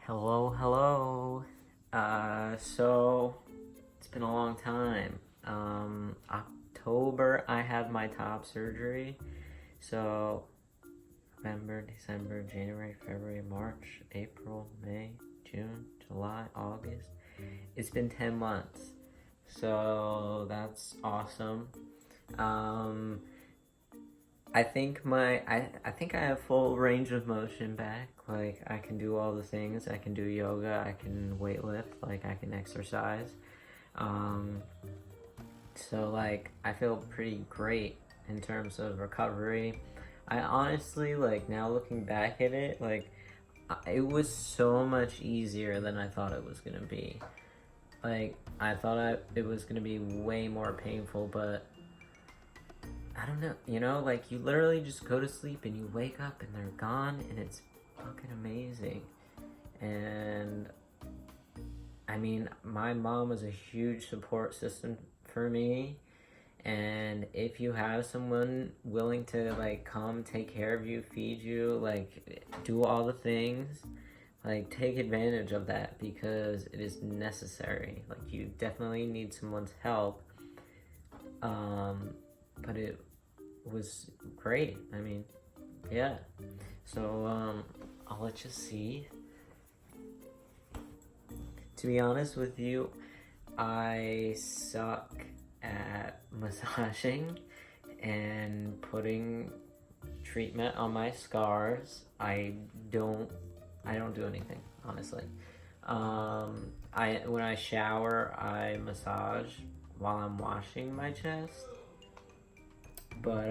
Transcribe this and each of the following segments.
Hello, hello. So it's been a long time. October I had my top surgery. So November, December, January, February, March, April, May, June, July, August. It's been 10 months. So that's awesome. Um, I think I have full range of motion back. Like I can do all the things. I can do yoga. I can weightlift. Like I can exercise. Um, so like I feel pretty great in terms of recovery. I honestly like now looking back at it, like it was so much easier than I thought it was gonna be. Like I thought it was gonna be way more painful, but I don't know, like you literally just go to sleep and you wake up and they're gone and it's fucking amazing. And I mean, my mom was a huge support system for me. And if you have someone willing to like come take care of you, feed you, like do all the things, like take advantage of that because it is necessary. Like you definitely need someone's help. But it was great. I mean, yeah. So I'll let you see. To be honest with you, I suck at massaging and putting treatment on my scars. I don't do anything, honestly. I when I shower, I massage while I'm washing my chest. But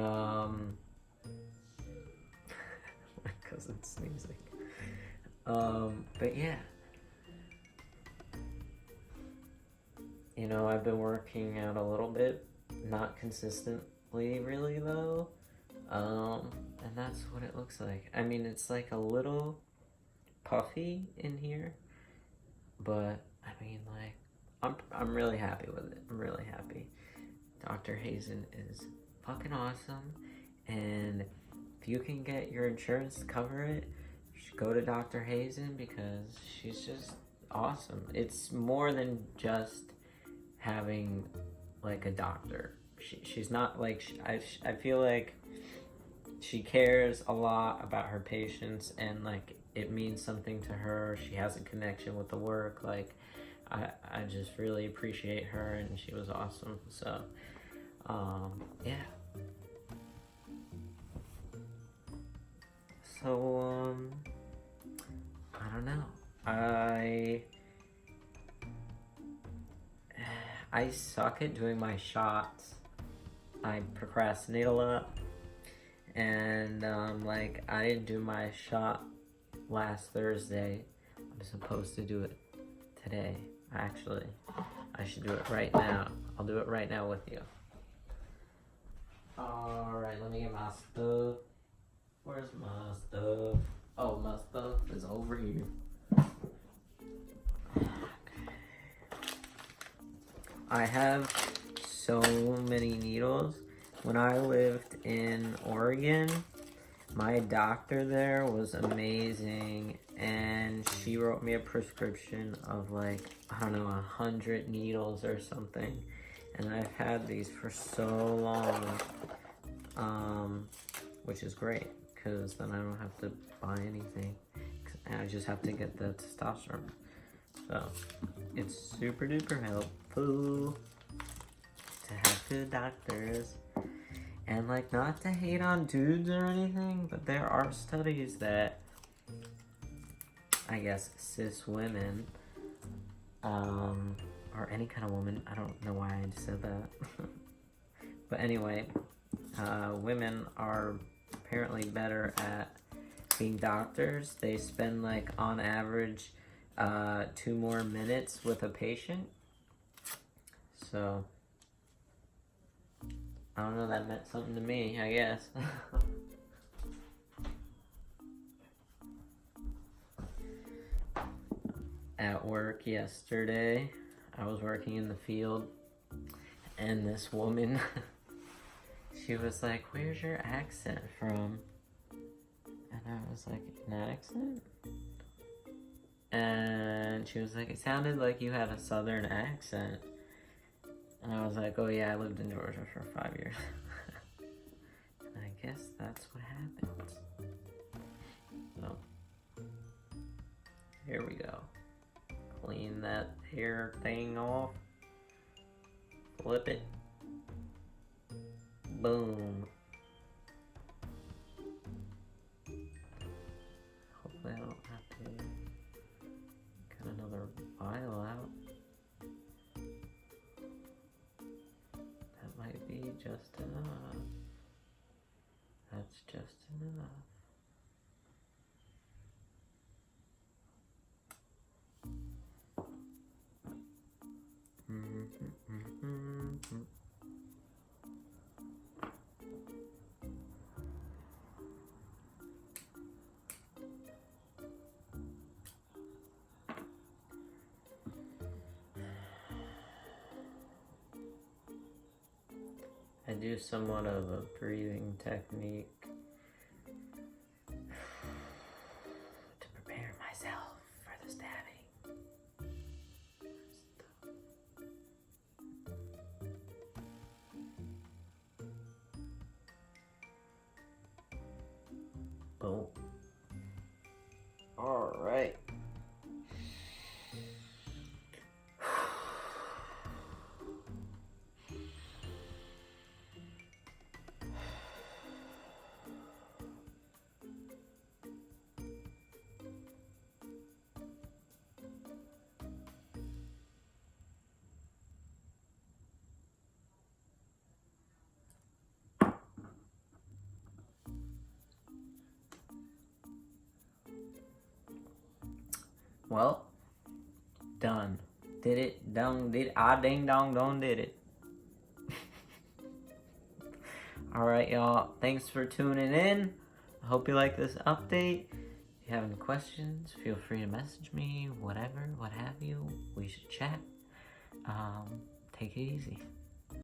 my cousin's sneezing. But yeah. I've been working out a little bit, not consistently really though. And that's what it looks like. I mean, it's like a little puffy in here, but I mean, like, I'm really happy with it. I'm really happy. Dr. Hazen is fucking awesome, and if you can get your insurance to cover it, you should go to Dr. Hazen because she's just awesome. It's more than just having like a doctor. She's not like I feel like she cares a lot about her patients and like it means something to her. She has a connection with the work. Like I just really appreciate her and she was awesome. So yeah. So I don't know. I suck at doing my shots. I procrastinate a lot. And like I didn't do my shot last Thursday. I'm supposed to do it today. Actually, I should do it right now. I'll do it right now with you. Alright, let me get my stuff. Where's my stuff? Oh, my stuff is over here. I have so many needles. When I lived in Oregon, my doctor there was amazing and she wrote me a prescription of like, I don't know, 100 needles or something. And I've had these for so long, which is great because then I don't have to buy anything. I just have to get the testosterone. So it's super duper helpful to have good doctors. And like not to hate on dudes or anything, but there are studies that I guess cis women, or any kind of woman, I don't know why I just said that. But anyway, women are apparently better at being doctors. They spend like on average 2 more minutes with a patient. So I don't know, that meant something to me, I guess. At work yesterday, I was working in the field, and this woman, she was like, "Where's your accent from?" And I was like, "An accent?" And she was like, it sounded like you had a southern accent. And I was like, oh yeah, I lived in Georgia for 5 years. And I guess that's what happens. So, here we go. Clean that hair thing off. Flip it. Boom. Hopefully I don't have to cut another file out. That might be just enough. That's just enough. I do somewhat of a breathing technique to prepare myself for the stabbing. Boom. All right. Well, done. Did it, done, did, ding dong dong did it. Alright, y'all. Thanks for tuning in. I hope you like this update. If you have any questions, feel free to message me, whatever, what have you. We should chat. Take it easy.